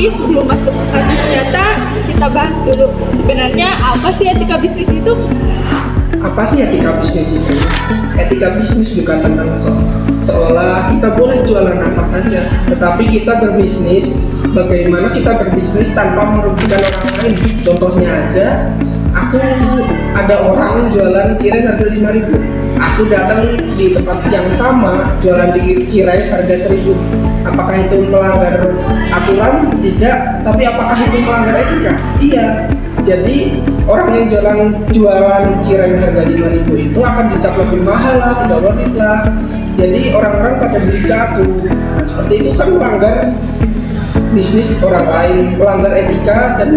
Tapi sebelum masuk ke kasus nyata, kita bahas dulu sebenarnya apa sih etika bisnis itu? Apa sih etika bisnis itu? Etika bisnis bukan tentang seolah kita boleh jualan apa saja, tetapi kita berbisnis, bagaimana kita berbisnis tanpa merugikan orang lain. Contohnya aja, aku ada orang jualan cireng harga 5.000. Aku datang di tempat yang sama jualan cireng harga 1.000. Apakah itu melanggar aturan? Tidak. Tapi apakah itu melanggar etika? Iya. Jadi orang yang jualan cireng harga 5.000 itu akan dicap lebih mahal lah, tidak worth it lah. Jadi orang-orang pada beli ke aku. Nah, seperti itu kan melanggar bisnis orang lain, melanggar etika dan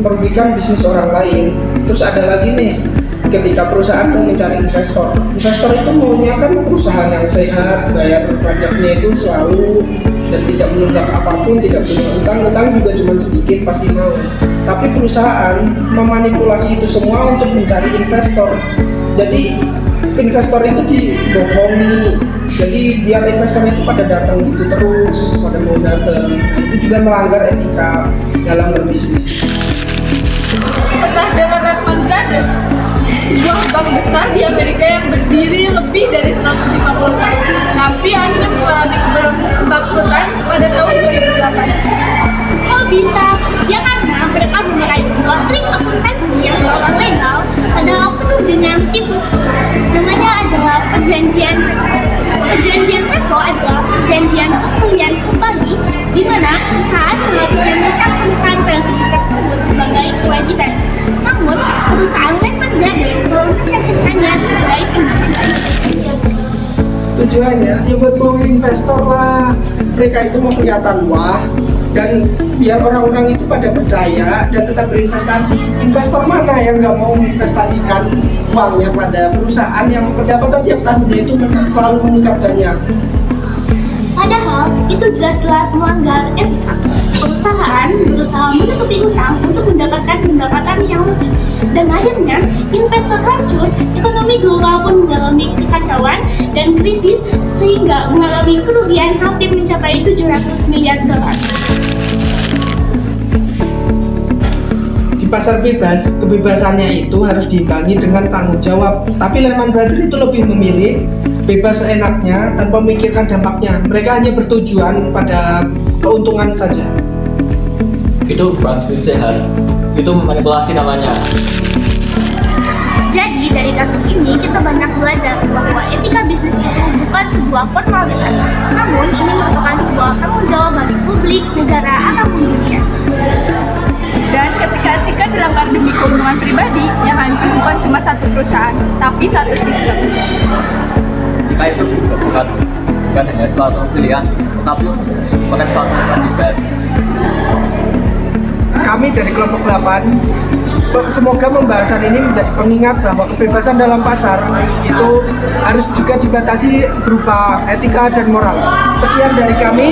merugikan bisnis orang lain. Terus ada lagi nih, ketika perusahaan mau mencari investor itu maunya kan perusahaan yang sehat, bayar pajaknya itu selalu dan tidak menunggak apapun, tidak punya utang juga cuma sedikit pasti mau. Tapi perusahaan memanipulasi itu semua untuk mencari investor. Jadi investor itu dibohongi, jadi biar investor itu pada datang gitu terus, pada mau datang. Nah, itu juga melanggar etika dalam berbisnis. Pernah dengar Lehman Brothers? Sebuah bank besar di Amerika yang berdiri lebih dari 150 tahun, tapi akhirnya mengalami kebangkrutan pada tahun 2008. Kok bisa? Ya karena mereka memakai sebuah trik akuntansi yang seolah legal, padahal penuh dengan tipu. Namanya adalah perjanjian repo adalah perjanjian pembelian kembali, di mana perusahaan seharusnya mencantumkan transaksi tersebut sebagai kewajiban. Namun, perusahaan Lehman Brothers belum mencantumkannya sebagai kewajiban. Tujuannya ya buat mau investor lah, mereka itu mau kelihatan wah dan biar orang-orang itu pada percaya dan tetap berinvestasi. Investor mana yang nggak mau menginvestasikan uangnya pada perusahaan yang pendapatan tiap tahunnya itu selalu meningkat banyak? Padahal itu jelas-jelas melanggar etika. Perusahaan berusaha menutupi hutang untuk mendapatkan pendapatan yang lebih, dan akhirnya investor hancur. Ekonomi global pun mengalami kekacauan dan krisis sehingga mengalami kerugian hampir mencapai 700 miliar dolar. Di pasar bebas, kebebasannya itu harus diimbangi dengan tanggung jawab. Tapi Lehman Brothers itu lebih memilih bebas seenaknya tanpa memikirkan dampaknya. Mereka hanya bertujuan pada keuntungan saja. Itu bukan bisnis sehat, itu manipulasi namanya. Jadi dari kasus ini kita banyak belajar bahwa etika bisnis itu bukan sebuah formalitas, namun ini merupakan sebuah tanggung jawab bagi publik, negara, ataupun dunia. Dan ketika etika dilanggar demi keuntungan pribadi, yang hancur bukan cuma satu perusahaan, tapi satu sistem. Etika itu bukan hanya suatu pilihan, tetapi bukan suatu kewajiban. Kami dari kelompok 8 semoga pembahasan ini menjadi pengingat bahwa kebebasan dalam pasar itu harus juga dibatasi berupa etika dan moral. Sekian dari kami.